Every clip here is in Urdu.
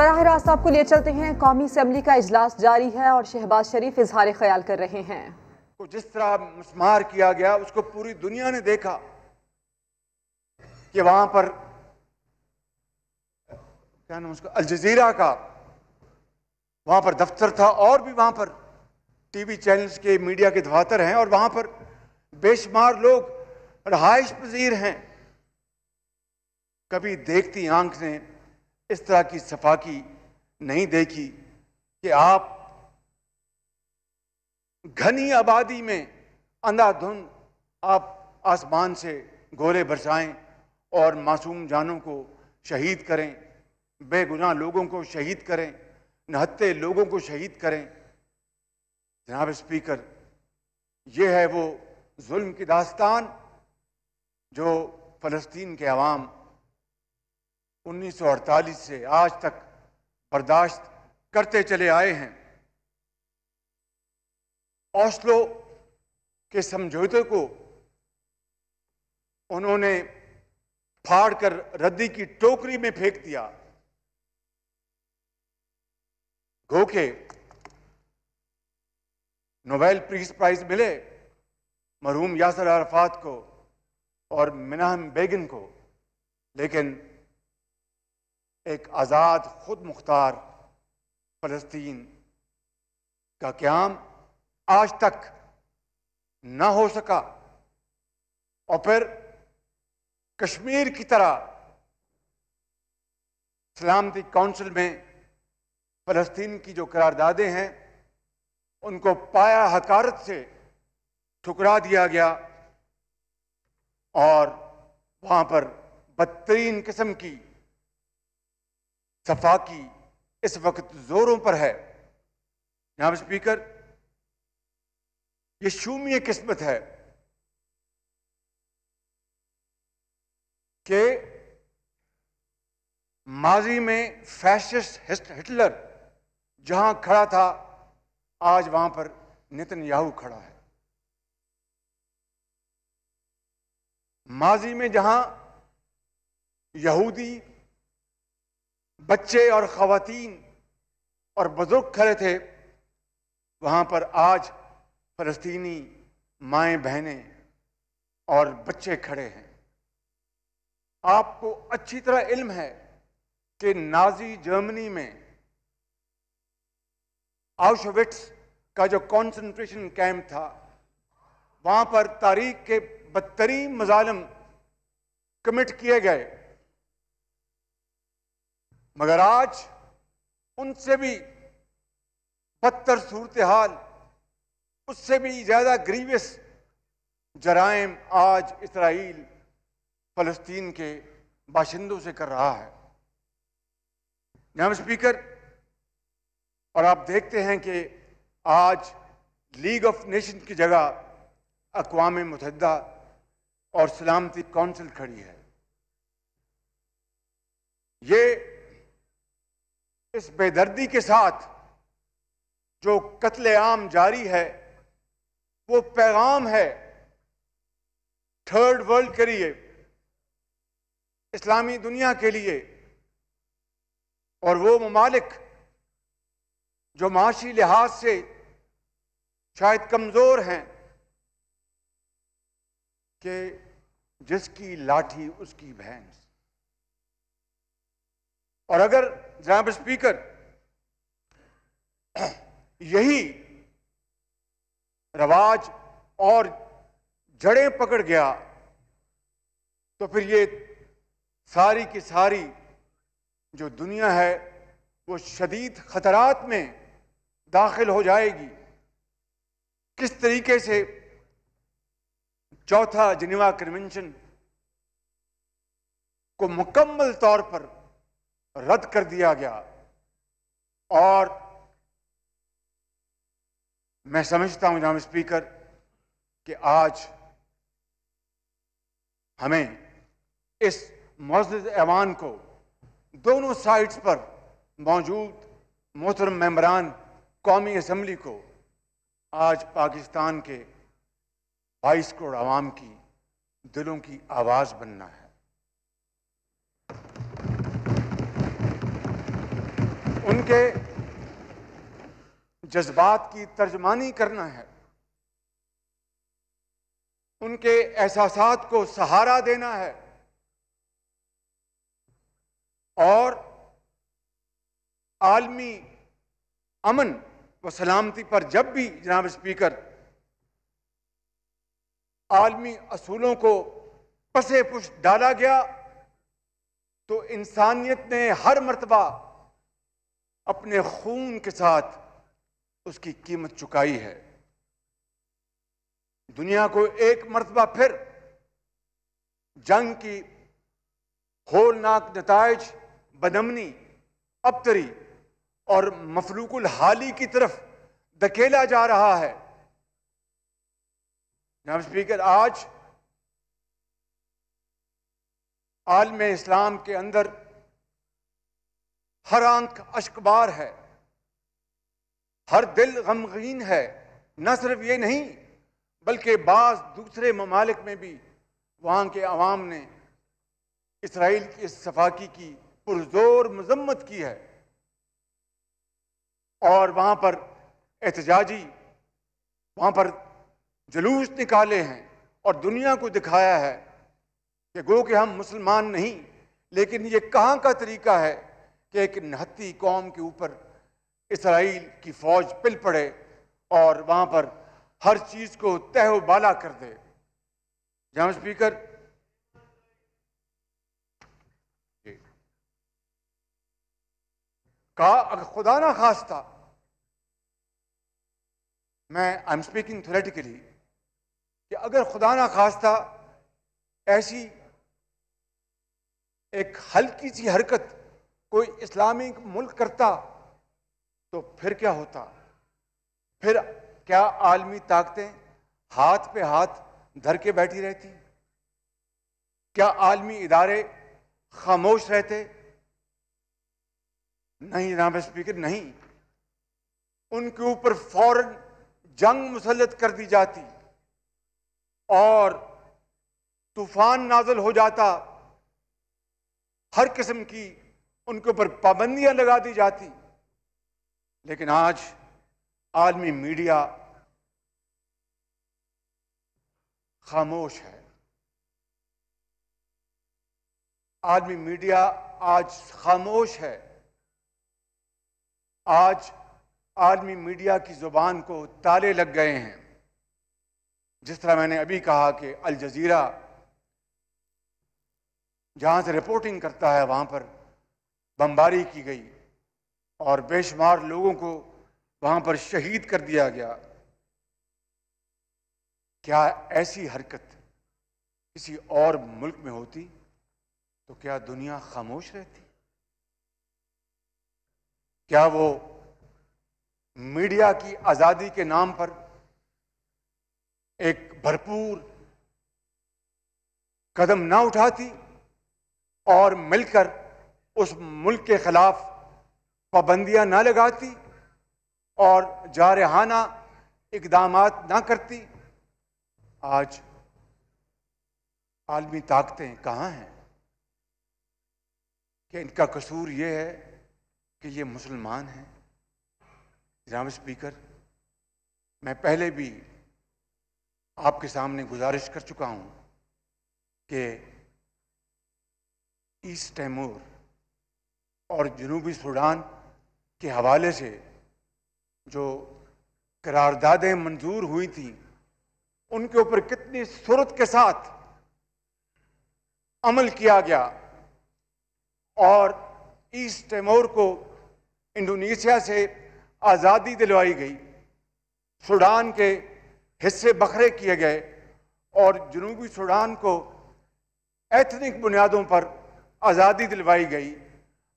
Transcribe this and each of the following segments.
براہ راست آپ کو لیے چلتے ہیں۔ قومی اسمبلی کا اجلاس جاری ہے اور شہباز شریف اظہار خیال کر رہے ہیں۔ جس طرح مسمار کیا گیا اس کو پوری دنیا نے دیکھا کہ وہاں پر کیا نام اس کا الجزیرہ کا وہاں پر دفتر تھا، اور بھی وہاں پر ٹی وی چینلز کے میڈیا کے دفاتر ہیں، اور وہاں پر بے شمار لوگ رہائش پذیر ہیں۔ کبھی دیکھتی آنکھ نے اس طرح کی صفاقی نہیں دیکھی کہ آپ گھنی آبادی میں اندھا دھند آپ آسمان سے گولے برسائیں اور معصوم جانوں کو شہید کریں، بے گناہ لوگوں کو شہید کریں، نہتے لوگوں کو شہید کریں۔ جناب اسپیکر، یہ ہے وہ ظلم کی داستان جو فلسطین کے عوام 1948 سے آج تک برداشت کرتے چلے آئے ہیں۔ اوسلو کے سمجھوتے کو انہوں نے پھاڑ کر ردی کی ٹوکری میں پھینک دیا، گو کہ نوبیل پیس پرائز ملے مرحوم یاسر عرفات کو اور مناہم بیگن کو، لیکن ایک آزاد خود مختار فلسطین کا قیام آج تک نہ ہو سکا، اور پھر کشمیر کی طرح سلامتی کونسل میں فلسطین کی جو قراردادیں ہیں ان کو پایا حقارت سے ٹھکرا دیا گیا، اور وہاں پر بدترین قسم کی صفاقی اس وقت زوروں پر ہے۔ جناب اسپیکر، یہ شومی قسمت ہے کہ ماضی میں فیشسٹ ہٹلر جہاں کھڑا تھا آج وہاں پر نتن یاہو کھڑا ہے۔ ماضی میں جہاں یہودی بچے اور خواتین اور بزرگ کھڑے تھے وہاں پر آج فلسطینی مائیں بہنیں اور بچے کھڑے ہیں۔ آپ کو اچھی طرح علم ہے کہ نازی جرمنی میں آؤشوِٹس کا جو کنسنٹریشن کیمپ تھا وہاں پر تاریخ کے بدترین مظالم کمٹ کیے گئے، مگر آج ان سے بھی بدتر صورتحال، اس سے بھی زیادہ گریوس جرائم آج اسرائیل فلسطین کے باشندوں سے کر رہا ہے۔ جناب اسپیکر، اور آپ دیکھتے ہیں کہ آج لیگ آف نیشن کی جگہ اقوام متحدہ اور سلامتی کونسل کھڑی ہے۔ یہ اس بے دردی کے ساتھ جو قتل عام جاری ہے وہ پیغام ہے تھرڈ ورلڈ کے لیے، اسلامی دنیا کے لیے، اور وہ ممالک جو معاشی لحاظ سے شاید کمزور ہیں کہ جس کی لاٹھی اس کی بھینس۔ اور اگر جناب اسپیکر یہی رواج اور جڑیں پکڑ گیا تو پھر یہ ساری کی ساری جو دنیا ہے وہ شدید خطرات میں داخل ہو جائے گی۔ کس طریقے سے چوتھا جنیوا کنونشن کو مکمل طور پر رد کر دیا گیا، اور میں سمجھتا ہوں جناب اسپیکر کہ آج ہمیں اس معزز ایوان کو دونوں سائٹس پر موجود محترم ممبران قومی اسمبلی کو آج پاکستان کے 22 کروڑ عوام کی دلوں کی آواز بننا ہے۔ ان کے جذبات کی ترجمانی کرنا ہے، ان کے احساسات کو سہارا دینا ہے، اور عالمی امن و سلامتی پر جب بھی جناب اسپیکر عالمی اصولوں کو پسے پشت ڈالا گیا تو انسانیت نے ہر مرتبہ اپنے خون کے ساتھ اس کی قیمت چکائی ہے۔ دنیا کو ایک مرتبہ پھر جنگ کی ہولناک نتائج، بدامنی، ابتری اور مفلوق الحالی کی طرف دھکیلا جا رہا ہے۔ جناب اسپیکر، آج عالم اسلام کے اندر ہر آنکھ اشکبار ہے، ہر دل غمگین ہے۔ نہ صرف یہ نہیں بلکہ بعض دوسرے ممالک میں بھی وہاں کے عوام نے اسرائیل کی اس صفاقی کی پرزور مذمت کی ہے، اور وہاں پر احتجاجی وہاں پر جلوس نکالے ہیں اور دنیا کو دکھایا ہے کہ گو کہ ہم مسلمان نہیں، لیکن یہ کہاں کا طریقہ ہے کہ ایک نہتی قوم کے اوپر اسرائیل کی فوج پل پڑے اور وہاں پر ہر چیز کو تہ و بالا کر دے۔ جناب اسپیکر، کہا اگر خدا نہ خواستہ، میں آئی ایم اسپیکنگ تھیوریٹیکلی، کہ اگر خدا نہ خواستہ ایسی ایک ہلکی سی حرکت کوئی اسلامی ملک کرتا تو پھر کیا ہوتا؟ پھر کیا عالمی طاقتیں ہاتھ پہ ہاتھ دھر کے بیٹھی رہتی؟ کیا عالمی ادارے خاموش رہتے؟ نہیں جناب اسپیکر، نہیں۔ ان کے اوپر فوراً جنگ مسلط کر دی جاتی اور طوفان نازل ہو جاتا، ہر قسم کی ان کے اوپر پابندیاں لگا دی جاتی۔ لیکن آج عالمی میڈیا خاموش ہے۔ عالمی میڈیا آج خاموش ہے۔ آج عالمی میڈیا کی زبان کو تالے لگ گئے ہیں۔ جس طرح میں نے ابھی کہا کہ الجزیرہ جہاں سے رپورٹنگ کرتا ہے وہاں پر بمباری کی گئی اور بے شمار لوگوں کو وہاں پر شہید کر دیا گیا۔ کیا ایسی حرکت کسی اور ملک میں ہوتی تو کیا دنیا خاموش رہتی؟ کیا وہ میڈیا کی آزادی کے نام پر ایک بھرپور قدم نہ اٹھاتی اور مل کر اس ملک کے خلاف پابندیاں نہ لگاتی اور جارحانہ اقدامات نہ کرتی؟ آج عالمی طاقتیں کہاں ہیں کہ ان کا قصور یہ ہے کہ یہ مسلمان ہیں؟ جناب اسپیکر، میں پہلے بھی آپ کے سامنے گزارش کر چکا ہوں کہ ایسٹ تیمور اور جنوبی سوڈان کے حوالے سے جو قراردادیں منظور ہوئی تھیں ان کے اوپر کتنی سرعت کے ساتھ عمل کیا گیا، اور ایسٹ تیمور کو انڈونیشیا سے آزادی دلوائی گئی، سوڈان کے حصے بکھرے کیے گئے اور جنوبی سوڈان کو ایتھنک بنیادوں پر آزادی دلوائی گئی۔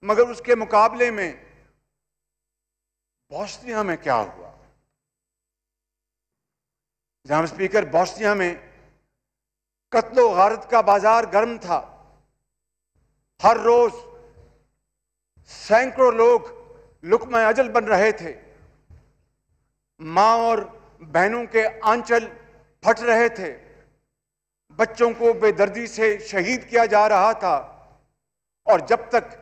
مگر اس کے مقابلے میں بوسنیا میں کیا ہوا؟ جناب اسپیکر، بوسنیا میں قتل و غارت کا بازار گرم تھا۔ ہر روز سینکڑوں لوگ لقمہ اجل بن رہے تھے، ماں اور بہنوں کے آنچل پھٹ رہے تھے، بچوں کو بے دردی سے شہید کیا جا رہا تھا، اور جب تک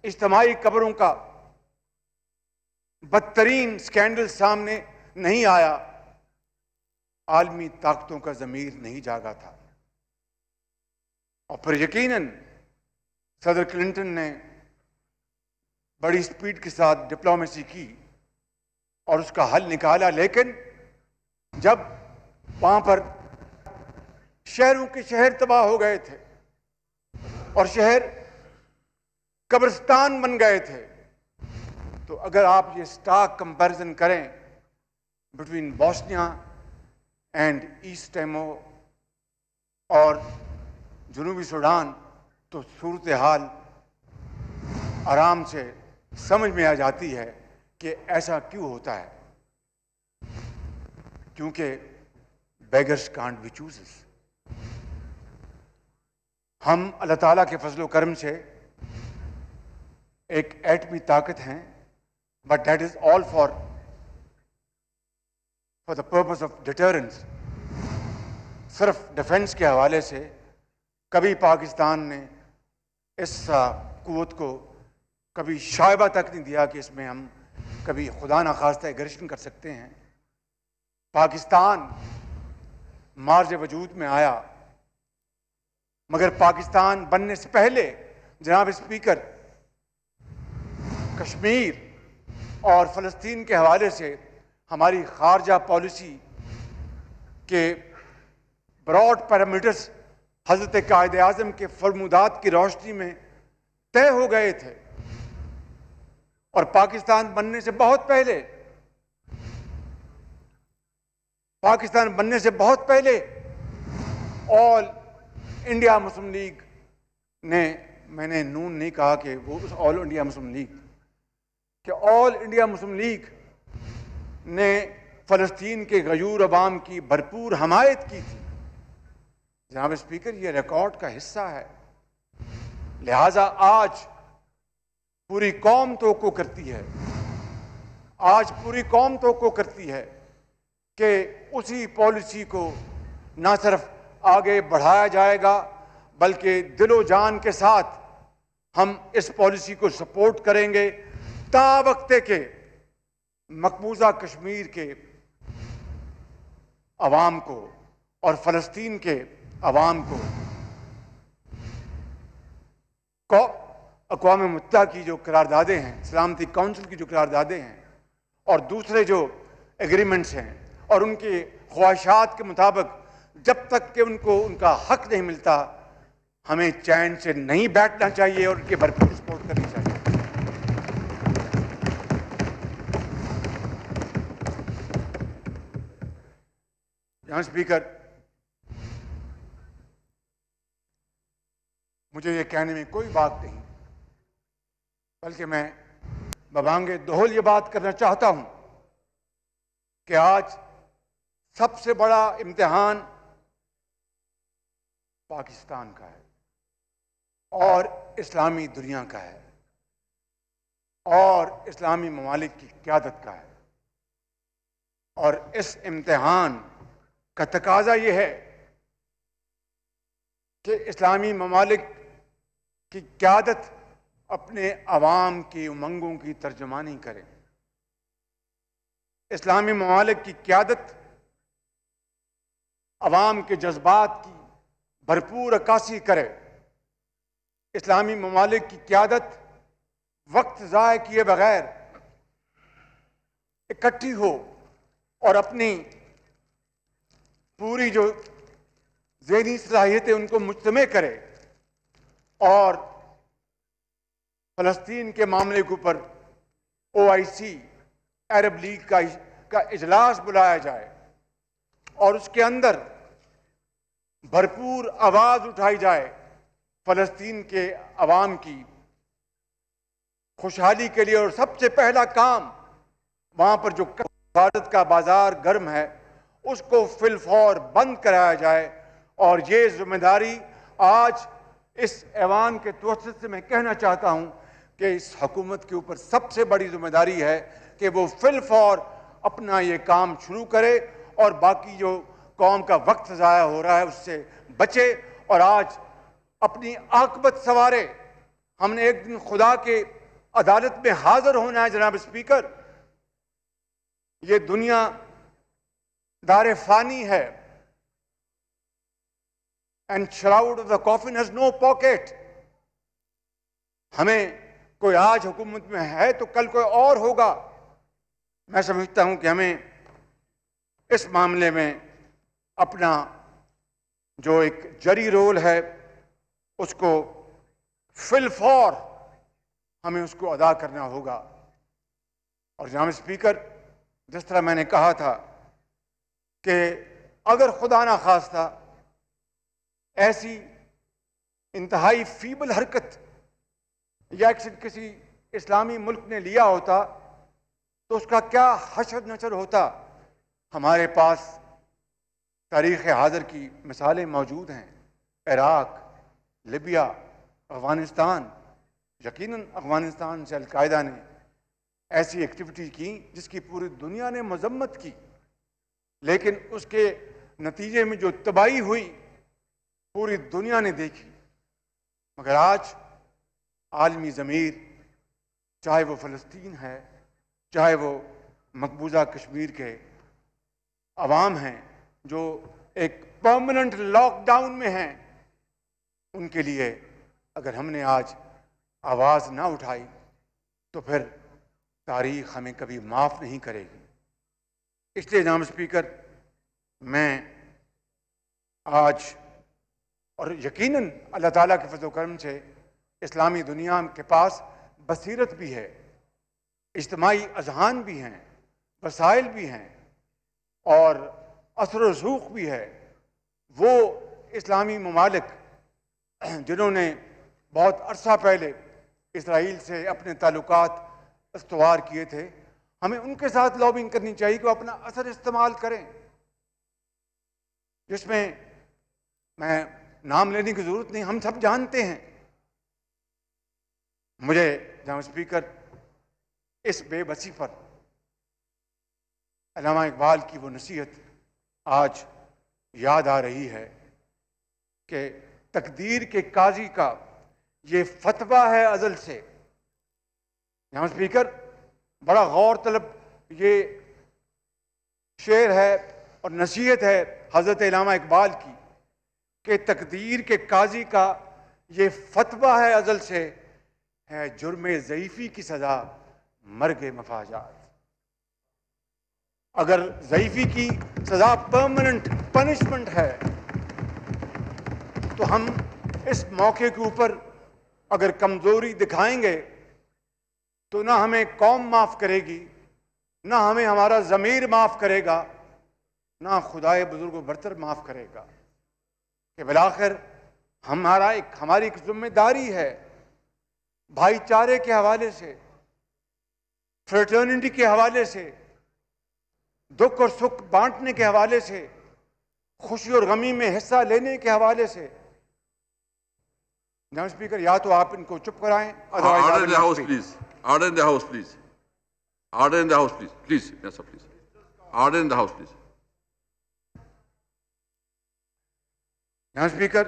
اجتماعی قبروں کا بدترین سکینڈل سامنے نہیں آیا، عالمی طاقتوں کا ضمیر نہیں جاگا تھا۔ اور پھر یقیناً صدر کلنٹن نے بڑی سپیڈ کے ساتھ ڈپلومیسی کی اور اس کا حل نکالا، لیکن جب وہاں پر شہروں کے شہر تباہ ہو گئے تھے اور شہر قبرستان بن گئے تھے، تو اگر آپ یہ سٹارک کمپیریزن کریں بٹوین بوسنیا اینڈ ایسٹ ٹیمور اور جنوبی سوڈان، تو صورتحال آرام سے سمجھ میں آ جاتی ہے کہ ایسا کیوں ہوتا ہے، کیونکہ بیگرز کانٹ بی چوزرز۔ ہم اللہ تعالیٰ کے فضل و کرم سے ایک ایٹمی طاقت ہیں، but that is all for the purpose of deterrence. صرف ڈیفنس کے حوالے سے کبھی پاکستان نے اس قوت کو کبھی شائبہ تک نہیں دیا کہ اس میں ہم کبھی خدا نخواستہ ایگریشن کر سکتے ہیں۔ پاکستان مارج وجود میں آیا، مگر پاکستان بننے سے پہلے جناب اسپیکر کشمیر اور فلسطین کے حوالے سے ہماری خارجہ پالیسی کے براڈ پیرامیٹرز حضرت قائد اعظم کے فرمودات کی روشنی میں طے ہو گئے تھے، اور پاکستان بننے سے بہت پہلے آل انڈیا مسلم لیگ نے، میں نے نون نہیں کہا کہ وہ آل انڈیا مسلم لیگ، کہ آل انڈیا مسلم لیگ نے فلسطین کے غیور عوام کی بھرپور حمایت کی تھی۔ جناب اسپیکر، یہ ریکارڈ کا حصہ ہے، لہذا آج پوری قوم توقع کرتی ہے کہ اسی پالیسی کو نہ صرف آگے بڑھایا جائے گا، بلکہ دل و جان کے ساتھ ہم اس پالیسی کو سپورٹ کریں گے تا وقت کہ مقبوضہ کشمیر کے عوام کو اور فلسطین کے عوام کو اقوام متحدہ کی جو قراردادیں ہیں، سلامتی کونسل کی جو قراردادیں ہیں اور دوسرے جو ایگریمنٹس ہیں، اور ان کی خواہشات کے مطابق جب تک کہ ان کو ان کا حق نہیں ملتا، ہمیں چین سے نہیں بیٹھنا چاہیے اور ان کی بھرپور سپورٹ کرنی چاہیے۔ جناب اسپیکر، مجھے یہ کہنے میں کوئی بات نہیں، بلکہ میں ببانگ دہل یہ بات کرنا چاہتا ہوں کہ آج سب سے بڑا امتحان پاکستان کا ہے اور اسلامی دنیا کا ہے اور اسلامی ممالک کی قیادت کا ہے، اور اس امتحان کا تقاضا یہ ہے کہ اسلامی ممالک کی قیادت اپنے عوام کی امنگوں کی ترجمانی کرے، اسلامی ممالک کی قیادت عوام کے جذبات کی بھرپور عکاسی کرے، اسلامی ممالک کی قیادت وقت ضائع کیے بغیر اکٹھی ہو اور اپنی پوری جو ذہنی صلاحیتیں ان کو مجتمع کرے اور فلسطین کے معاملے کے اوپر OIC عرب لیگ کا اجلاس بلایا جائے اور اس کے اندر بھرپور آواز اٹھائی جائے فلسطین کے عوام کی خوشحالی کے لیے، اور سب سے پہلا کام وہاں پر جو حفاظت کا بازار گرم ہے اس کو فی الفور بند کرایا جائے۔ اور یہ ذمہ داری آج اس ایوان کے توسط سے میں کہنا چاہتا ہوں کہ اس حکومت کے اوپر سب سے بڑی ذمہ داری ہے کہ وہ فی الفور اپنا یہ کام شروع کرے اور باقی جو قوم کا وقت ضائع ہو رہا ہے اس سے بچے اور آج اپنی عاقبت سنوارے۔ ہم نے ایک دن خدا کے عدالت میں حاضر ہونا ہے جناب اسپیکر، یہ دنیا دار فانی ہے. And shroud of the coffin has no pocket. ہمیں کوئی آج حکومت میں ہے تو کل کوئی اور ہوگا. میں سمجھتا ہوں کہ ہمیں اس معاملے میں اپنا جو ایک جری رول ہے اس کو فی الفور ہمیں اس کو ادا کرنا ہوگا. اور جناب اسپیکر، جس طرح میں نے کہا تھا کہ اگر خدا نہ خواستہ ایسی انتہائی فیبل حرکت یا ایکشن کسی اسلامی ملک نے لیا ہوتا تو اس کا کیا حشر نشر ہوتا. ہمارے پاس تاریخ حاضر کی مثالیں موجود ہیں. عراق، لیبیا، افغانستان. یقیناً افغانستان سے القاعدہ نے ایسی ایکٹیویٹی کی جس کی پوری دنیا نے مذمت کی، لیکن اس کے نتیجے میں جو تباہی ہوئی پوری دنیا نے دیکھی. مگر آج عالمی ضمیر، چاہے وہ فلسطین ہے، چاہے وہ مقبوضہ کشمیر کے عوام ہیں جو ایک پرماننٹ لاک ڈاؤن میں ہیں، ان کے لیے اگر ہم نے آج آواز نہ اٹھائی تو پھر تاریخ ہمیں کبھی معاف نہیں کرے گی. اس لیے جناب اسپیکر، میں آج اور یقیناً اللہ تعالیٰ کے فضل و کرم سے اسلامی دنیا کے پاس بصیرت بھی ہے، اجتماعی اذہان بھی ہیں، وسائل بھی ہیں اور اثر و رسوخ بھی ہے. وہ اسلامی ممالک جنہوں نے بہت عرصہ پہلے اسرائیل سے اپنے تعلقات استوار کیے تھے، ہمیں ان کے ساتھ لابنگ کرنی چاہیے کہ وہ اپنا اثر استعمال کریں، جس میں میں نام لینے کی ضرورت نہیں، ہم سب جانتے ہیں. مجھے جناب اسپیکر اس بے بسی پر علامہ اقبال کی وہ نصیحت آج یاد آ رہی ہے کہ تقدیر کے قاضی کا یہ فتویٰ ہے ازل سے. جناب اسپیکر، بڑا غور طلب یہ شعر ہے اور نصیحت ہے حضرت علامہ اقبال کی کہ تقدیر کے قاضی کا یہ فتویٰ ہے ازل سے، ہے جرم ضعیفی کی سزا مرگ مفاجات. اگر ضعیفی کی سزا پرماننٹ پنشمنٹ ہے تو ہم اس موقع کے اوپر اگر کمزوری دکھائیں گے تو نہ ہمیں قوم معاف کرے گی، نہ ہمیں ہمارا ضمیر معاف کرے گا، نہ خدائے بزرگ و برتر معاف کرے گا. کہ بالآخر ہماری ایک ذمہ داری ہے بھائی چارے کے حوالے سے، فریٹرنٹی کے حوالے سے، دکھ اور سکھ بانٹنے کے حوالے سے، خوشی اور غمی میں حصہ لینے کے حوالے سے. جناب اسپیکر، یا تو آپ ان کو چپ کرائیں. Order in the House, please. Order in the House, please. Order in the House, please. Please, yes, sir, please. Order in the House, please. جناب اسپیکر،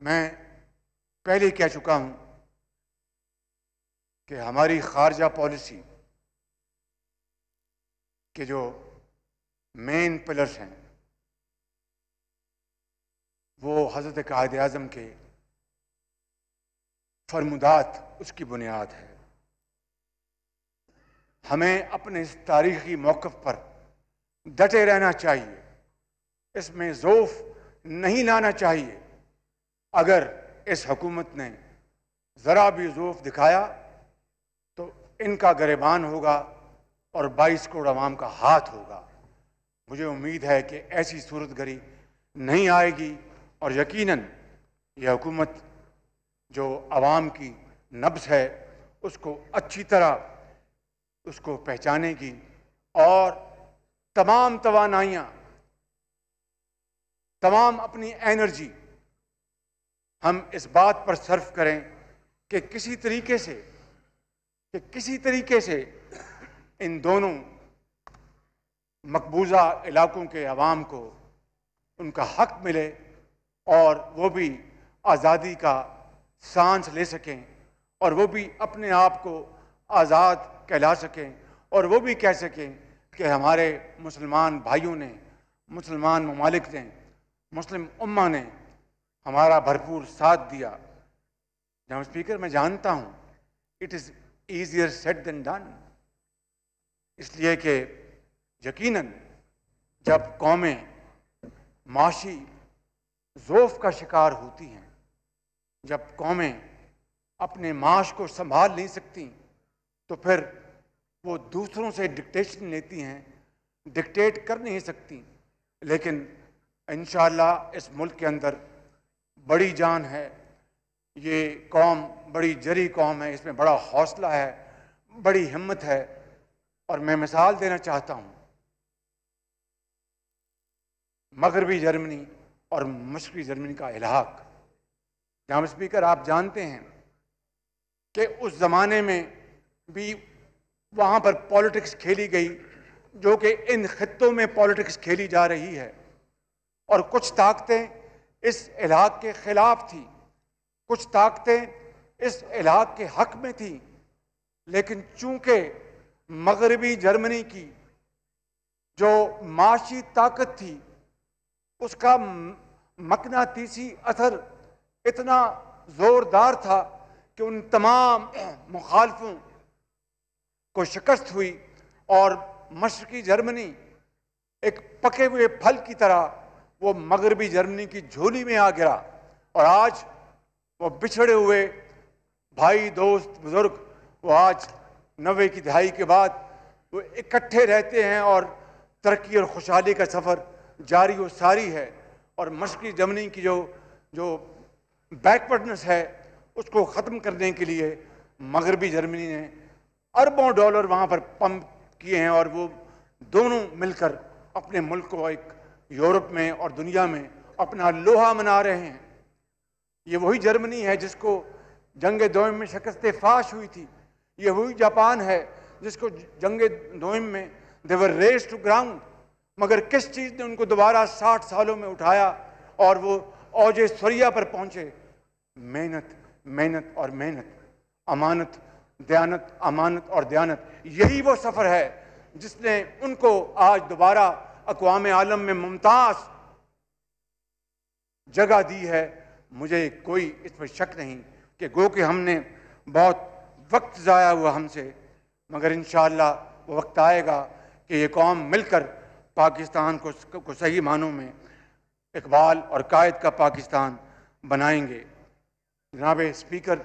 میں پہلے کہہ چکا ہوں کہ ہماری خارجہ پالیسی کے جو مین پلرز ہیں وہ حضرت قائد اعظم کے فرمودات اس کی بنیاد ہے. ہمیں اپنے اس تاریخی موقف پر ڈٹے رہنا چاہیے، اس میں ضعف نہیں لانا چاہیے. اگر اس حکومت نے ذرا بھی ضعف دکھایا تو ان کا گریبان ہوگا اور 22 کروڑ عوام کا ہاتھ ہوگا. مجھے امید ہے کہ ایسی صورت گری نہیں آئے گی اور یقیناً یہ حکومت جو عوام کی نبض ہے اس کو اچھی طرح اس کو پہچانے گی اور تمام توانائیاں، تمام اپنی انرجی ہم اس بات پر صرف کریں کہ کسی طریقے سے ان دونوں مقبوضہ علاقوں کے عوام کو ان کا حق ملے اور وہ بھی آزادی کا سانس لے سکیں اور وہ بھی اپنے آپ کو آزاد کہلا سکیں اور وہ بھی کہہ سکیں کہ ہمارے مسلمان بھائیوں نے، مسلمان ممالک نے، مسلم امہ نے ہمارا بھرپور ساتھ دیا۔ جناب اسپیکر، میں جانتا ہوں it is easier said than done, اس لیے کہ یقیناً جب قومیں معاشی ضعف کا شکار ہوتی ہیں، جب قومیں اپنے معاش کو سنبھال نہیں سکتی، تو پھر وہ دوسروں سے ڈکٹیشن لیتی ہیں، ڈکٹیٹ کر نہیں سکتی۔ لیکن انشاءاللہ اس ملک کے اندر بڑی جان ہے، یہ قوم بڑی جری قوم ہے، اس میں بڑا حوصلہ ہے، بڑی ہمت ہے۔ اور میں مثال دینا چاہتا ہوں، مغربی جرمنی اور مشرقی جرمنی کا الحاق۔ جناب اسپیکر، آپ جانتے ہیں کہ اس زمانے میں بھی وہاں پر پالیٹکس کھیلی گئی جو کہ ان خطوں میں پالیٹکس کھیلی جا رہی ہے، اور کچھ طاقتیں اس الحاق کے خلاف تھیں، کچھ طاقتیں اس الحاق کے حق میں تھیں۔ لیکن چونکہ مغربی جرمنی کی جو معاشی طاقت تھی، اس کا مقناطیسی اثر اتنا زوردار تھا کہ ان تمام مخالفوں کو شکست ہوئی، اور مشرقی جرمنی ایک پکے ہوئے پھل کی طرح وہ مغربی جرمنی کی جھولی میں آ گرا، اور آج وہ بچھڑے ہوئے بھائی، دوست، بزرگ، وہ آج 90 کی دہائی کے بعد وہ اکٹھے رہتے ہیں، اور ترقی اور خوشحالی کا سفر جاری و ساری ہے۔ اور مشرقی جرمنی کی جو بیکورڈنس ہے، اس کو ختم کرنے کے لیے مغربی جرمنی نے اربوں ڈالر وہاں پر پمپ کیے ہیں، اور وہ دونوں مل کر اپنے ملک کو ایک یورپ میں اور دنیا میں اپنا لوہا منا رہے ہیں۔ یہ وہی جرمنی ہے جس کو جنگ دوئم میں شکست فاش ہوئی تھی، یہ وہی جاپان ہے جس کو جنگ دوئم میں they were raised to ground، مگر کس چیز نے ان کو دوبارہ 60 سالوں میں اٹھایا اور وہ اوج ثریا پر پہنچے؟ محنت، محنت اور محنت، امانت، دیانت، امانت اور دیانت۔ یہی وہ سفر ہے جس نے ان کو آج دوبارہ اقوام عالم میں ممتاز جگہ دی ہے۔ مجھے کوئی اس پر شک نہیں کہ گو کہ ہم نے بہت وقت ضائع ہوا ہم سے، مگر انشاءاللہ وہ وقت آئے گا کہ یہ قوم مل کر پاکستان کو صحیح معنوں میں اقبال اور قائد کا پاکستان بنائیں گے۔ جناب اسپیکر،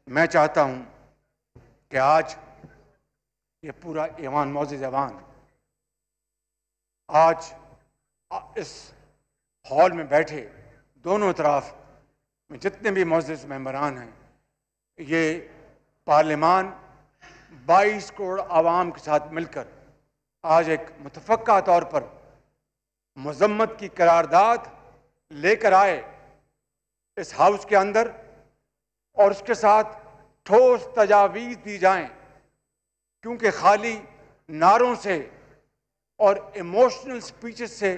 میں چاہتا ہوں کہ آج یہ پورا ایوان معزز ایوان آج اس ہال میں بیٹھے دونوں طرف میں جتنے بھی معزز ممبران ہیں، یہ پارلیمان 22 کروڑ عوام کے ساتھ مل کر آج ایک متفقہ طور پر مذمت کی قرارداد لے کر آئے اس ہاؤس کے اندر، اور اس کے ساتھ ٹھوس تجاویز دی جائیں، کیونکہ خالی نعروں سے اور ایموشنل سپیچز سے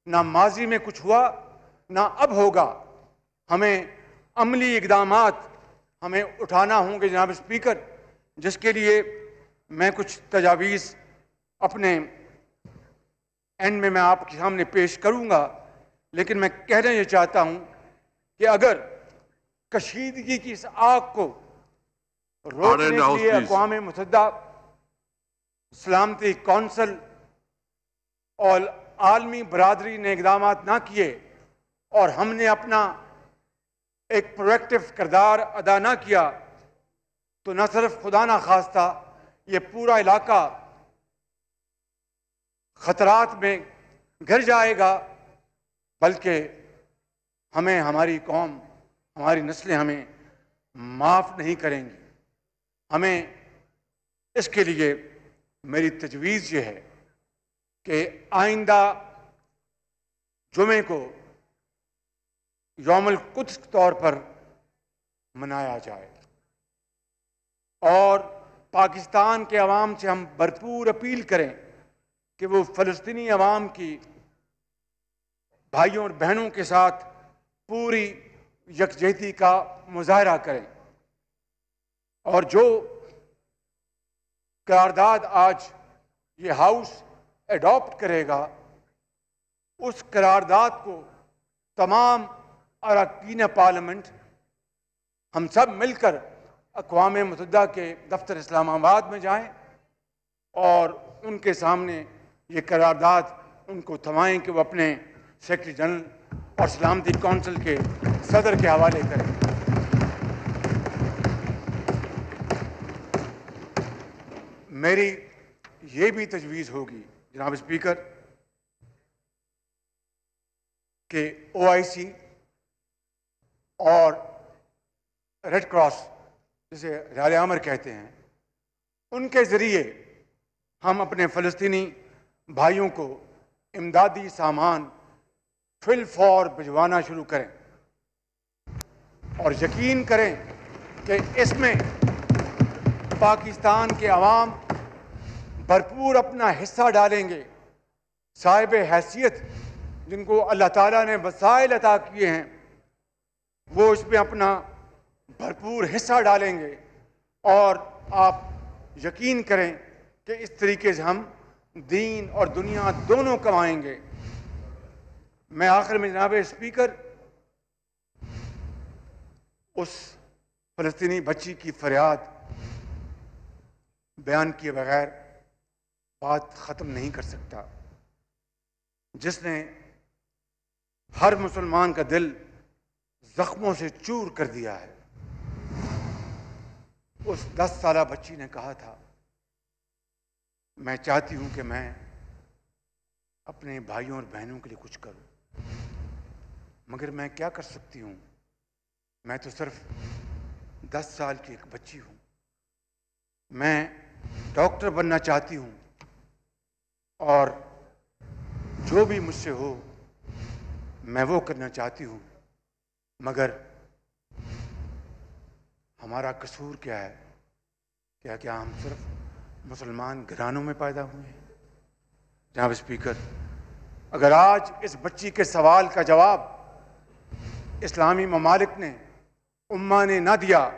نہ ماضی میں کچھ ہوا نہ اب ہوگا۔ ہمیں عملی اقدامات ہمیں اٹھانا ہوں گے جناب اسپیکر، جس کے لیے میں کچھ تجاویز اپنے اینڈ میں آپ کے سامنے پیش کروں گا، لیکن میں کہنا یہ چاہتا ہوں کہ اگر کشیدگی کی اس آگ کو روکنے کے لیے اقوام متحدہ سلامتی کونسل اور عالمی برادری نے اقدامات نہ کیے، اور ہم نے اپنا ایک پرویکٹیو کردار ادا نہ کیا، تو نہ صرف خدا نہ خواستہ یہ پورا علاقہ خطرات میں گھر جائے گا، بلکہ ہمیں، ہماری قوم، ہماری نسلیں ہمیں معاف نہیں کریں گی۔ ہمیں اس کے لیے میری تجویز یہ ہے کہ آئندہ جمعے کو یوم القدس کے طور پر منایا جائے، اور پاکستان کے عوام سے ہم بھرپور اپیل کریں کہ وہ فلسطینی عوام کی بھائیوں اور بہنوں کے ساتھ پوری یکجہتی کا مظاہرہ کریں، اور جو قرارداد آج یہ ہاؤس ایڈاپٹ کرے گا، اس قرارداد کو تمام اراکین پارلیمنٹ ہم سب مل کر اقوام متحدہ کے دفتر اسلام آباد میں جائیں اور ان کے سامنے یہ قرارداد ان کو تھمائیں کہ وہ اپنے سیکرٹری جنرل اور سلامتی کونسل کے صدر کے حوالے کریں۔ میری یہ بھی تجویز ہوگی جناب اسپیکر کہ OIC اور ریڈ کراس جسے رال عامر کہتے ہیں، ان کے ذریعے ہم اپنے فلسطینی بھائیوں کو امدادی سامان فل فور بھجوانا شروع کریں اور یقین کریں کہ اس میں پاکستان کے عوام بھرپور اپنا حصہ ڈالیں گے۔ صاحب حیثیت جن کو اللہ تعالیٰ نے وسائل عطا کیے ہیں وہ اس میں اپنا بھرپور حصہ ڈالیں گے، اور آپ یقین کریں کہ اس طریقے سے ہم دین اور دنیا دونوں کمائیں گے۔ میں آخر میں جناب اسپیکر اس فلسطینی بچی کی فریاد بیان کیے بغیر بات ختم نہیں کر سکتا، جس نے ہر مسلمان کا دل زخموں سے چور کر دیا ہے۔ اس 10 سالہ بچی نے کہا تھا، میں چاہتی ہوں کہ میں اپنے بھائیوں اور بہنوں کے لیے کچھ کروں، مگر میں کیا کر سکتی ہوں؟ میں تو صرف 10 سال کی ایک بچی ہوں۔ میں ڈاکٹر بننا چاہتی ہوں اور جو بھی مجھ سے ہو میں وہ کرنا چاہتی ہوں، مگر ہمارا قصور کیا ہے؟ کیا ہم صرف مسلمان گھرانوں میں پیدا ہوئے ہیں؟ جناب اسپیکر، اگر آج اس بچی کے سوال کا جواب اسلامی ممالک نے، امہ نے نہ دیا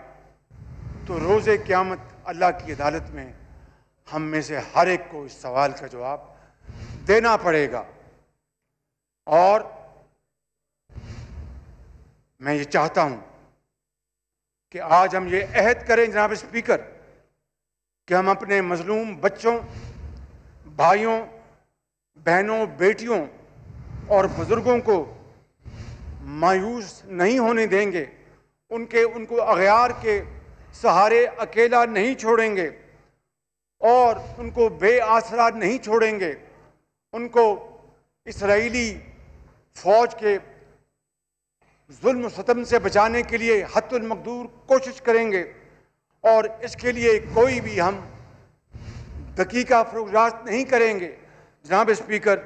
تو روز قیامت اللہ کی عدالت میں ہم میں سے ہر ایک کو اس سوال کا جواب دینا پڑے گا۔ اور میں یہ چاہتا ہوں کہ آج ہم یہ عہد کریں جناب اسپیکر کہ ہم اپنے مظلوم بچوں، بھائیوں، بہنوں، بیٹیوں اور بزرگوں کو مایوس نہیں ہونے دیں گے، ان کو اغیار کے سہارے اکیلا نہیں چھوڑیں گے اور ان کو بے آسرا نہیں چھوڑیں گے۔ ان کو اسرائیلی فوج کے ظلم و ستم سے بچانے کے لیے حتی المقدور کوشش کریں گے، اور اس کے لیے کوئی بھی ہم دقیقہ فروخت نہیں کریں گے جناب اسپیکر،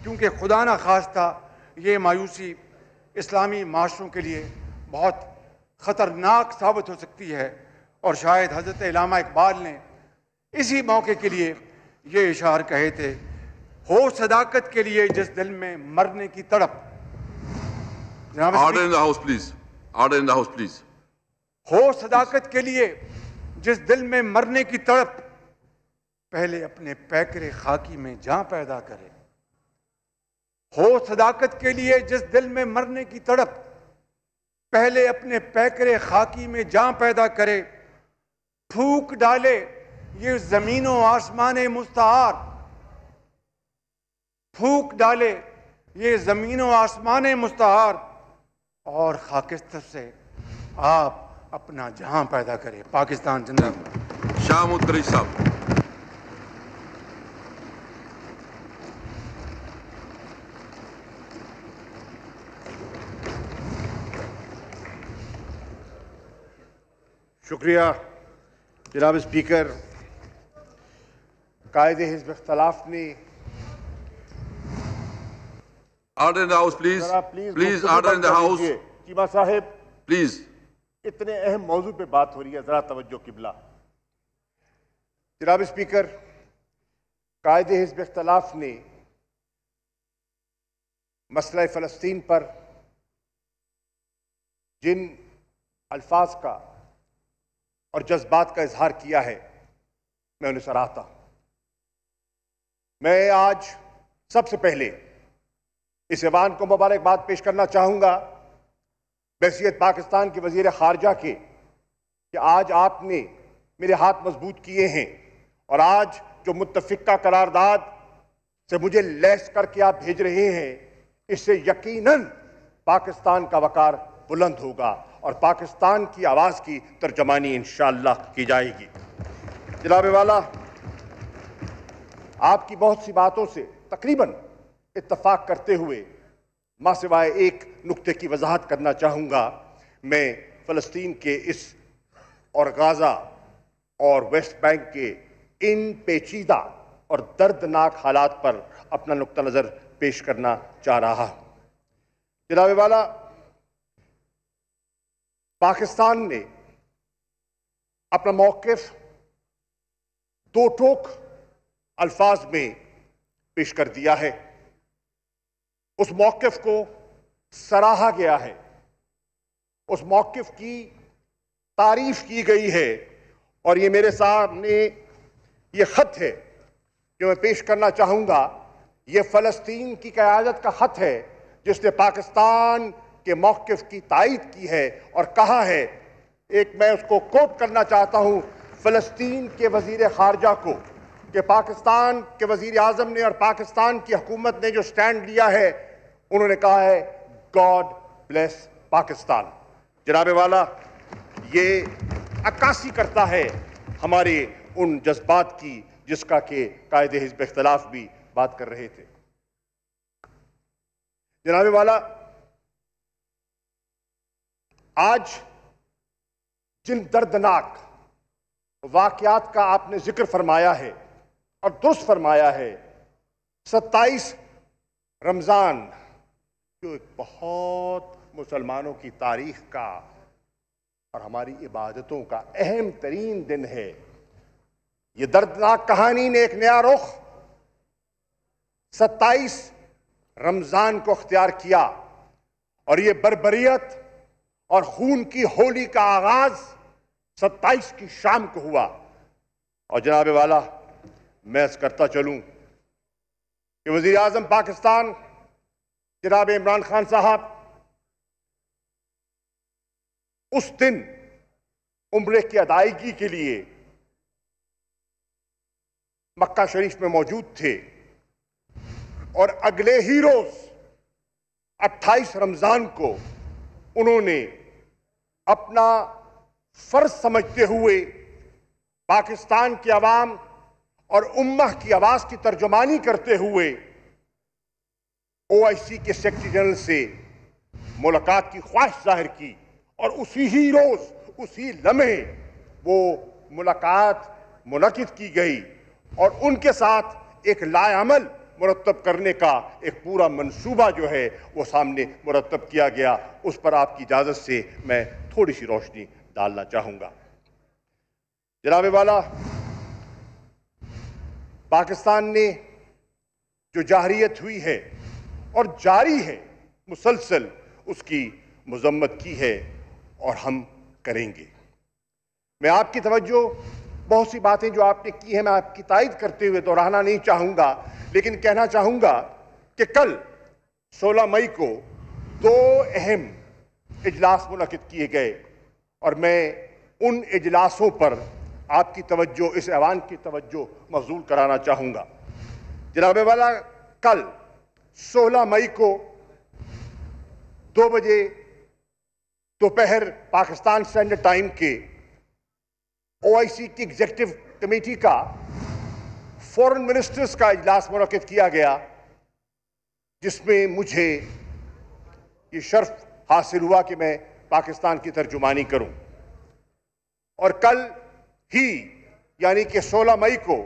کیونکہ خدا نہ خواستہ یہ مایوسی اسلامی معاشروں کے لیے بہت خطرناک ثابت ہو سکتی ہے۔ اور شاید حضرت علامہ اقبال نے اسی موقع کے لیے یہ اشعار کہے تھے، ہو صداقت کے لیے جس دل میں مرنے کی تڑپ۔ Order in the house, please. Order in the house, please. ہو صداقت کے لیے جس دل میں مرنے کی تڑپ، پہلے اپنے پیکرے خاکی میں جاں پیدا کرے۔ ہو صداقت کے لیے جس دل میں مرنے کی تڑپ، پہلے اپنے پیکرے خاکی میں جاں پیدا کرے۔ پھونک ڈالے یہ زمین و آسمان مستعار، پھونک ڈالے یہ زمین و آسمان مستعار، اور خاکستر سے آپ اپنا جہاں پیدا کرے۔ پاکستان زندہ باد۔ شاہ محمود قریشی صاحب۔ شکریہ جناب اسپیکر۔ قائد حزب اختلاف نے Order in the house, please. Please, order in the house. Cheema صاحب، Please. اتنے اہم موضوع پہ بات ہو رہی ہے، ذرا توجہ قبلہ۔ جناب اسپیکر، قائد حزب اختلاف نے مسئلہ فلسطین پر جن الفاظ کا اور جذبات کا اظہار کیا ہے، میں انہیں سراہتا ہوں۔ میں آج سب سے پہلے اس ایوان کو مبارکباد پیش کرنا چاہوں گا بحیثیت پاکستان کے وزیر خارجہ کے کہ آج آپ نے میرے ہاتھ مضبوط کیے ہیں اور آج جو متفقہ قرارداد سے مجھے لیس کر کے آپ بھیج رہے ہیں اس سے یقیناً پاکستان کا وقار بلند ہوگا اور پاکستان کی آواز کی ترجمانی انشاءاللہ کی جائے گی۔ جناب والا، آپ کی بہت سی باتوں سے تقریباً اتفاق کرتے ہوئے ماں سوائے ایک نقطے کی وضاحت کرنا چاہوں گا۔ میں فلسطین کے اس اور غازہ اور ویسٹ بینک کے ان پیچیدہ اور دردناک حالات پر اپنا نقطہ نظر پیش کرنا چاہ رہا ہوں۔ جناب والا، پاکستان نے اپنا موقف دو ٹوک الفاظ میں پیش کر دیا ہے۔ اس موقف کو سراہا گیا ہے، اس موقف کی تعریف کی گئی ہے، اور یہ میرے سامنے یہ خط ہے جو میں پیش کرنا چاہوں گا۔ یہ فلسطین کی قیادت کا خط ہے جس نے پاکستان کے موقف کی تائید کی ہے اور کہا ہے، ایک میں اس کو کوٹ کرنا چاہتا ہوں فلسطین کے وزیر خارجہ کو، کہ پاکستان کے وزیر اعظم نے اور پاکستان کی حکومت نے جو سٹینڈ لیا ہے انہوں نے کہا ہے گاڈ بلیس پاکستان۔ جناب والا، یہ عکاسی کرتا ہے ہمارے ان جذبات کی جس کا کہ قائد حزب اختلاف بھی بات کر رہے تھے۔ جناب والا، آج جن دردناک واقعات کا آپ نے ذکر فرمایا ہے اور درست فرمایا ہے، 27 رمضان جو ایک بہت مسلمانوں کی تاریخ کا اور ہماری عبادتوں کا اہم ترین دن ہے، یہ دردناک کہانی نے ایک نیا رخ 27 رمضان کو اختیار کیا، اور یہ بربریت اور خون کی ہولی کا آغاز 27 کی شام کو ہوا۔ اور جناب والا، میں عرض کرتا چلوں کہ وزیر اعظم پاکستان جناب عمران خان صاحب اس دن عمرے کی ادائیگی کے لیے مکہ شریف میں موجود تھے، اور اگلے ہی روز 28 رمضان کو انہوں نے اپنا فرض سمجھتے ہوئے پاکستان کی عوام اور امہ کی آواز کی ترجمانی کرتے ہوئے OIC کے سیکرٹری جنرل سے ملاقات کی خواہش ظاہر کی، اور اسی ہی روز اسی لمحے وہ ملاقات منعقد کی گئی، اور ان کے ساتھ ایک لائعمل مرتب کرنے کا ایک پورا منصوبہ جو ہے وہ سامنے مرتب کیا گیا۔ اس پر آپ کی اجازت سے میں تھوڑی سی روشنی ڈالنا چاہوں گا۔ جناب والا، پاکستان نے جو جارحیت ہوئی ہے اور جاری ہے مسلسل، اس کی مذمت کی ہے اور ہم کریں گے۔ میں آپ کی توجہ بہت سی باتیں جو آپ نے کی ہیں میں آپ کی تائید کرتے ہوئے دہرانا نہیں چاہوں گا، لیکن کہنا چاہوں گا کہ کل 16 مئی کو 2 اہم اجلاس منعقد کیے گئے، اور میں ان اجلاسوں پر آپ کی توجہ، اس ایوان کی توجہ مبذول کرانا چاہوں گا۔ جناب والا، کل 16 مئی کو 2 بجے دوپہر پاکستان اسٹینڈرڈ ٹائم کے OIC کی ایگزیکٹو کمیٹی کا فورن منسٹرز کا اجلاس منعقد کیا گیا، جس میں مجھے یہ شرف حاصل ہوا کہ میں پاکستان کی ترجمانی کروں۔ اور کل ہی یعنی کہ 16 مئی کو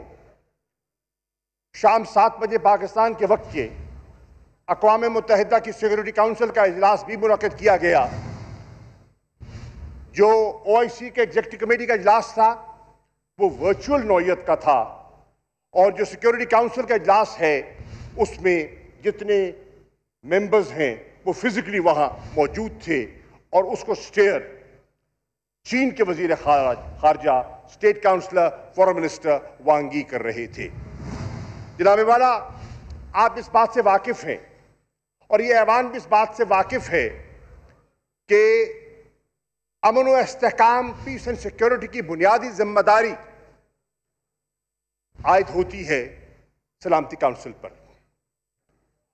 شام 7 بجے پاکستان کے وقت کے اقوام متحدہ کی سیکورٹی کاؤنسل کا اجلاس بھی منعقد کیا گیا۔ جو OIC کے ایگزیکٹو کمیٹی کا اجلاس تھا وہ ورچوئل نوعیت کا تھا، اور جو سیکورٹی کاؤنسل کا اجلاس ہے اس میں جتنے ممبرز ہیں وہ فزیکلی وہاں موجود تھے، اور اس کو سٹیئر چین کے وزیر خارجہ اسٹیٹ کاؤنسلر فورن منسٹر وانگ ای کر رہے تھے۔ جناب والا، آپ اس بات سے واقف ہیں اور یہ ایوان بھی اس بات سے واقف ہے کہ امن و استحکام، پیس اینڈ سیکیورٹی کی بنیادی ذمہ داری عائد ہوتی ہے سلامتی کونسل پر،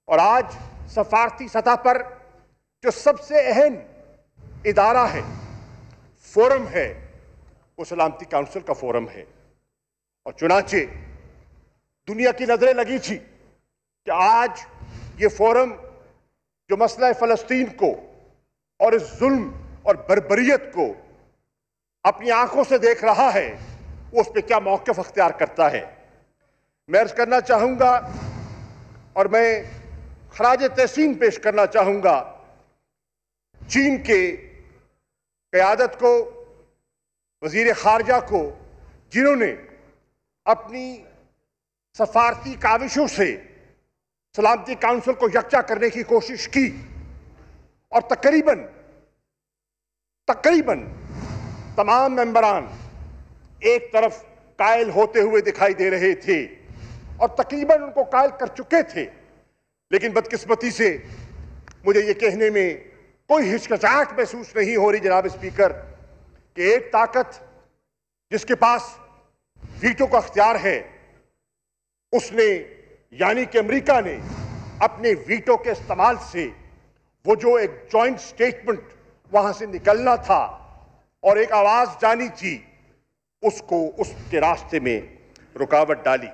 اور آج سفارتی سطح پر جو سب سے اہم ادارہ ہے، فورم ہے، وہ سلامتی کونسل کا فورم ہے۔ اور چنانچہ دنیا کی نظریں لگی تھی کہ آج یہ فورم جو مسئلہ فلسطین کو اور اس ظلم اور بربریت کو اپنی آنکھوں سے دیکھ رہا ہے، وہ اس پہ کیا موقف اختیار کرتا ہے۔ میں عرض کرنا چاہوں گا اور میں خراج تحسین پیش کرنا چاہوں گا چین کے قیادت کو، وزیر خارجہ کو، جنہوں نے اپنی سفارتی کاوشوں سے سلامتی کونسل کو یکجا کرنے کی کوشش کی، اور تقریباً تمام ممبران ایک طرف قائل ہوتے ہوئے دکھائی دے رہے تھے اور تقریباً ان کو قائل کر چکے تھے، لیکن بدقسمتی سے مجھے یہ کہنے میں کوئی ہچکچاہٹ محسوس نہیں ہو رہی جناب اسپیکر کہ ایک طاقت جس کے پاس ویٹو کا اختیار ہے، اس نے یعنی کہ امریکہ نے اپنے ویٹو کے استعمال سے وہ جو ایک جوائنٹ سٹیٹمنٹ وہاں سے نکلنا تھا اور ایک آواز جانی تھی، اس کو اس کے راستے میں رکاوٹ ڈالی۔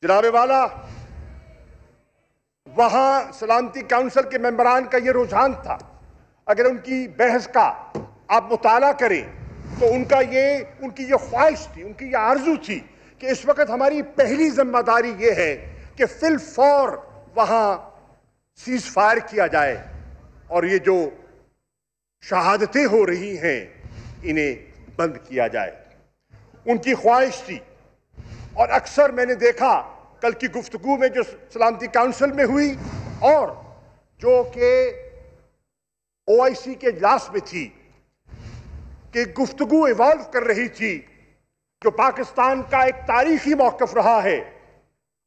جناب والا، وہاں سلامتی کونسل کے ممبران کا یہ رجحان تھا، اگر ان کی بحث کا آپ مطالعہ کریں تو ان کی یہ خواہش تھی، ان کی یہ آرزو تھی کہ اس وقت ہماری پہلی ذمہ داری یہ ہے کہ فی الفور وہاں سیز فائر کیا جائے اور یہ جو شہادتیں ہو رہی ہیں انہیں بند کیا جائے۔ ان کی خواہش تھی، اور اکثر میں نے دیکھا کل کی گفتگو میں جو سلامتی کونسل میں ہوئی اور جو کہ OIC کے اجلاس میں تھی، کہ گفتگو ایوالو کر رہی تھی جو پاکستان کا ایک تاریخی موقف رہا ہے،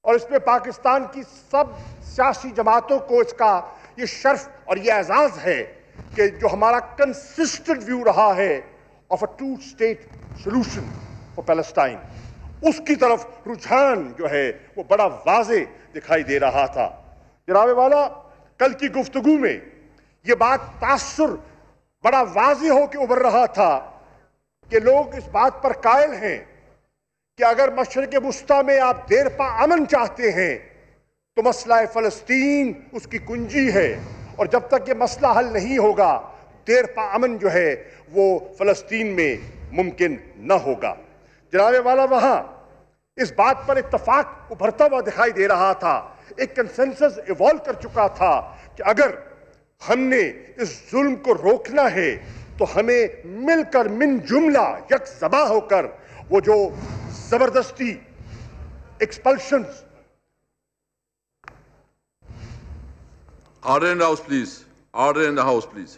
اور اس میں پاکستان کی سب سیاسی جماعتوں کو اس کا یہ شرف اور یہ اعزاز ہے کہ جو ہمارا کنسسٹنٹ ویو رہا ہے of a two state solution for Palestine, اس کی طرف رجحان جو ہے وہ بڑا واضح دکھائی دے رہا تھا۔ جناب والا، کل کی گفتگو میں یہ بات تاثر بڑا واضح ہو کے ابھر رہا تھا کہ لوگ اس بات پر قائل ہیں کہ اگر مشرق وسطیٰ میں آپ دیر پا امن چاہتے ہیں تو مسئلہ فلسطین اس کی کنجی ہے، اور جب تک یہ مسئلہ حل نہیں ہوگا دیر پا امن جو ہے وہ فلسطین میں ممکن نہ ہوگا۔ جناب والا، وہاں اس بات پر اتفاق ابھرتا ہوا دکھائی دے رہا تھا، ایک کنسنسس ایوالو کر چکا تھا کہ اگر ہم نے اس ظلم کو روکنا ہے تو ہمیں مل کر من جملہ یک ذبح ہو کر وہ جو زبردستی ایکسپلشنز، Order in the House, please. Order in the House, please.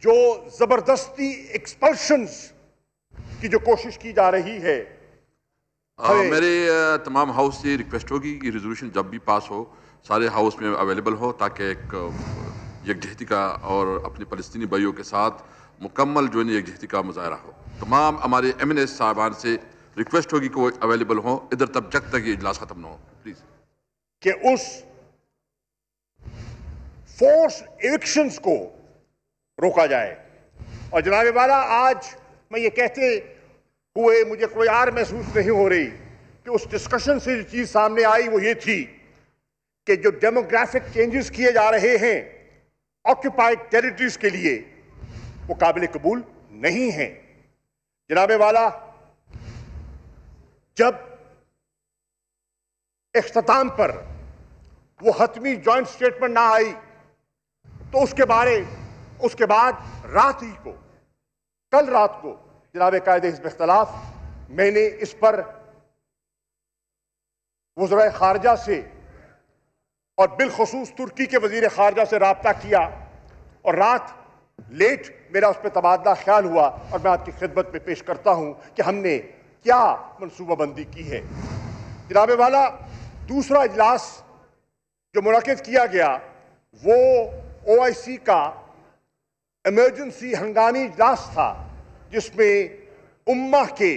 جو زبردستی ایکسپلشنز کی جو کوشش کی جا رہی ہے، میرے تمام ہاؤس سے ریکویسٹ ہوگی کہ ریزولوشن جب بھی پاس ہو سارے ہاؤس میں اویلیبل ہو، تاکہ ایک یکجہتی کا اور اپنے فلسطینی بھائیوں کے ساتھ مکمل جو ہے یکجہتی کا مظاہرہ ہو۔ تمام ہمارے MNS صاحبان سے ریکویسٹ ہوگی کہ وہ اویلیبل ہوں ادھر تب جب تک یہ اجلاس ختم نہ ہو، پلیز۔ کہ اس فورس ایکشنز کو روکا جائے۔ اور جناب والا، آج میں یہ کہتے ہوئے مجھے کوئی اور محسوس نہیں ہو رہی کہ اس ڈسکشن سے جو چیز سامنے آئی وہ یہ تھی کہ جو ڈیموگرافک چینجز کیے جا رہے ہیں آکوپائڈ ٹیریٹریز کے لیے وہ قابل قبول نہیں ہیں۔ جناب والا، جب اختتام پر وہ حتمی جوائنٹ سٹیٹمنٹ نہ آئی تو اس کے بعد کل رات کو جناب قائد حزب اختلاف میں نے اس پر وزراء خارجہ سے اور بالخصوص ترکی کے وزیر خارجہ سے رابطہ کیا، اور رات لیٹ میرا اس پہ تبادلہ خیال ہوا اور میں آپ کی خدمت میں پیش کرتا ہوں کہ ہم نے کیا منصوبہ بندی کی ہے۔ جناب والا، دوسرا اجلاس جو منعقد کیا گیا وہ OIC کا ایمرجنسی ہنگامی اجلاس تھا، جس میں امہ کے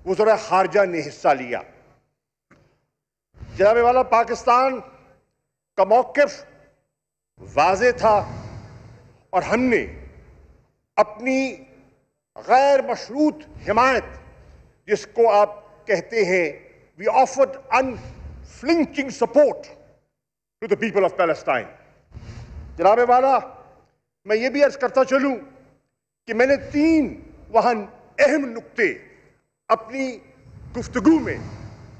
وزراء خارجہ نے حصہ لیا۔ جناب والا، پاکستان کا موقف واضح تھا اور ہم نے اپنی غیر مشروط حمایت، جس کو آپ کہتے ہیں we offered unflinching support to the people of Palestine۔ جناب والا، میں یہ بھی عرض کرتا چلوں کہ میں نے 3 وہاں اہم نکتے اپنی گفتگو میں،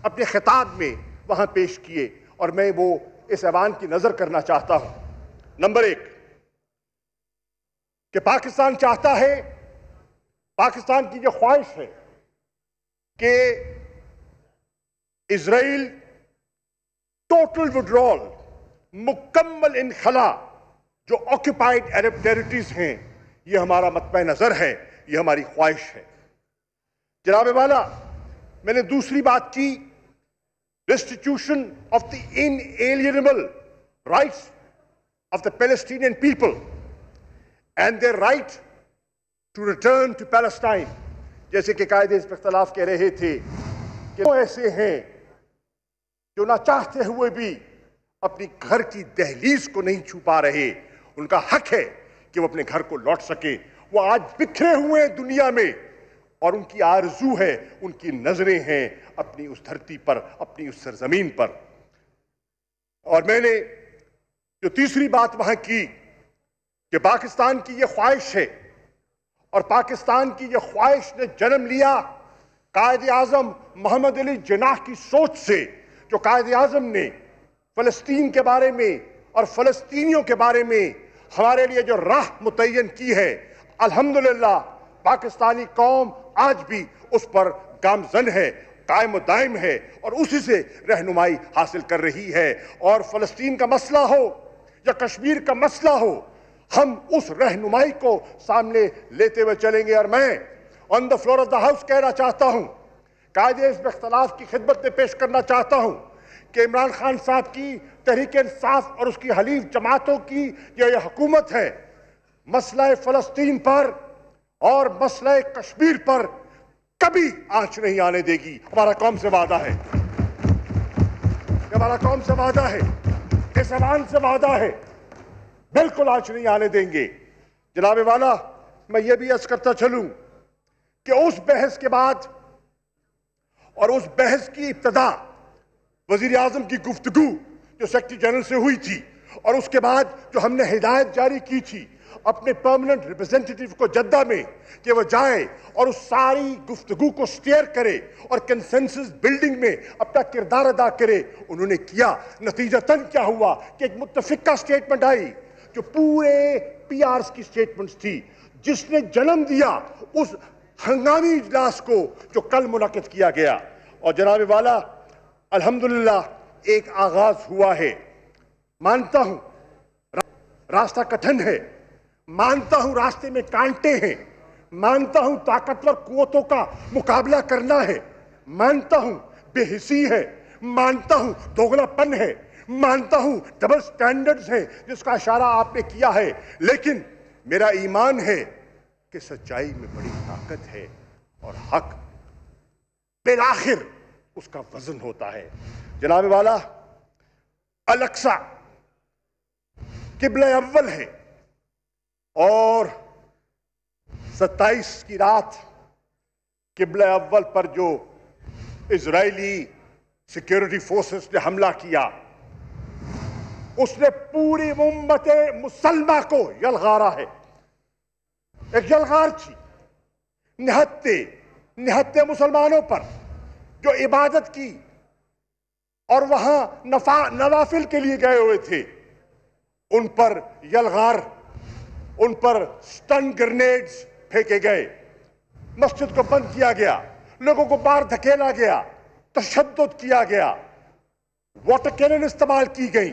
اپنے خطاب میں وہاں پیش کیے اور میں وہ اس ایوان کی نظر کرنا چاہتا ہوں۔ نمبر 1 کہ پاکستان چاہتا ہے، پاکستان کی یہ خواہش ہے کہ اسرائیل ٹوٹل وڈرال، مکمل انخلا جو آکوپائڈ عرب ٹیریٹریز ہیں، یہ ہمارا مطمع نظر ہے، یہ ہماری خواہش ہے۔ جناب والا، میں نے دوسری بات کی restitution of the inalienable rights of the Palestinian people and their right to return to Palestine۔ جیسے کہ قائد حزب اختلاف کہہ رہے تھے کہ وہ ایسے ہیں جو نہ چاہتے ہوئے بھی اپنی گھر کی دہلیز کو نہیں چھو پا رہے، ان کا حق ہے کہ وہ اپنے گھر کو لوٹ سکے۔ وہ آج بکھرے ہوئے ہیں دنیا میں اور ان کی آرزو ہے، ان کی نظریں ہیں اپنی اس دھرتی پر، اپنی اس سرزمین پر۔ اور میں نے جو تیسری بات وہاں کی کہ پاکستان کی یہ خواہش ہے اور پاکستان کی یہ خواہش نے جنم لیا قائد اعظم محمد علی جناح کی سوچ سے، جو قائد اعظم نے فلسطین کے بارے میں اور فلسطینیوں کے بارے میں ہمارے لیے جو راہ متعین کی ہے، الحمدللہ پاکستانی قوم آج بھی اس پر گامزن ہے، قائم و دائم ہے اور اسی سے رہنمائی حاصل کر رہی ہے۔ اور فلسطین کا مسئلہ ہو یا کشمیر کا مسئلہ ہو، ہم اس رہنمائی کو سامنے لیتے ہوئے چلیں گے۔ اور میں on the floor of the house کہنا چاہتا ہوں، قائد حزب اختلاف کی خدمت میں پیش کرنا چاہتا ہوں کہ عمران خان صاحب کی تحریک انصاف اور اس کی حلیف جماعتوں کی یہ حکومت ہے، مسئلہ فلسطین پر اور مسئلہ کشمیر پر کبھی آنچ نہیں آنے دے گی۔ ہمارا قوم سے وعدہ ہے، ہمارا قوم سے وعدہ ہے، اس ایوان سے وعدہ ہے، بالکل آنچ نہیں آنے دیں گے۔ جناب والا، میں یہ بھی عرض کرتا چلوں کہ اس بحث کے بعد اور اس بحث کی ابتدا وزیر اعظم کی گفتگو جو سیکرٹری جنرل سے ہوئی تھی اور اس کے بعد جو ہم نے ہدایت جاری کی تھی اپنے پرماننٹ ریپرزینٹیٹیو کو جدہ میں کہ وہ جائے اور اس ساری گفتگو کو سٹیئر کرے اور کنسنسس بلڈنگ میں اپنا کردار ادا کرے، انہوں نے کیا۔ نتیجتاً کیا ہوا کہ ایک متفقہ سٹیٹمنٹ آئی جو پورے PRs کی سٹیٹمنٹس تھی، جس نے جنم دیا اس ہنگامی اجلاس کو جو کل منعقد کیا گیا۔ اور جناب والا، الحمدللہ ایک آغاز ہوا ہے۔ مانتا ہوں راستہ کٹھن ہے، مانتا ہوں راستے میں کانٹے ہیں، مانتا ہوں طاقتور قوتوں کا مقابلہ کرنا ہے، مانتا ہوں بے حسی ہے، مانتا ہوں دوگلا پن ہے، مانتا ہوں ڈبل سٹینڈرڈز ہیں جس کا اشارہ آپ نے کیا ہے، لیکن میرا ایمان ہے کہ سچائی میں بڑی طاقت ہے اور حق بالآخر اس کا وزن ہوتا ہے۔ جناب والا، الاقصی قبلہ اول ہے اور 27 کی رات قبلہ اول پر جو اسرائیلی سیکیورٹی فورسز نے حملہ کیا، اس نے پوری امت مسلمہ کو یلغارا ہے۔ ایک یلغار تھی نہتے مسلمانوں پر جو عبادت کی اور وہاں نوافل کے لیے گئے ہوئے تھے، ان پر یلغار، ان پر سٹن گرنیڈز پھینکے گئے، مسجد کو بند کیا گیا، لوگوں کو باہر دھکیلا گیا، تشدد کیا گیا، واٹر کینن استعمال کی گئی،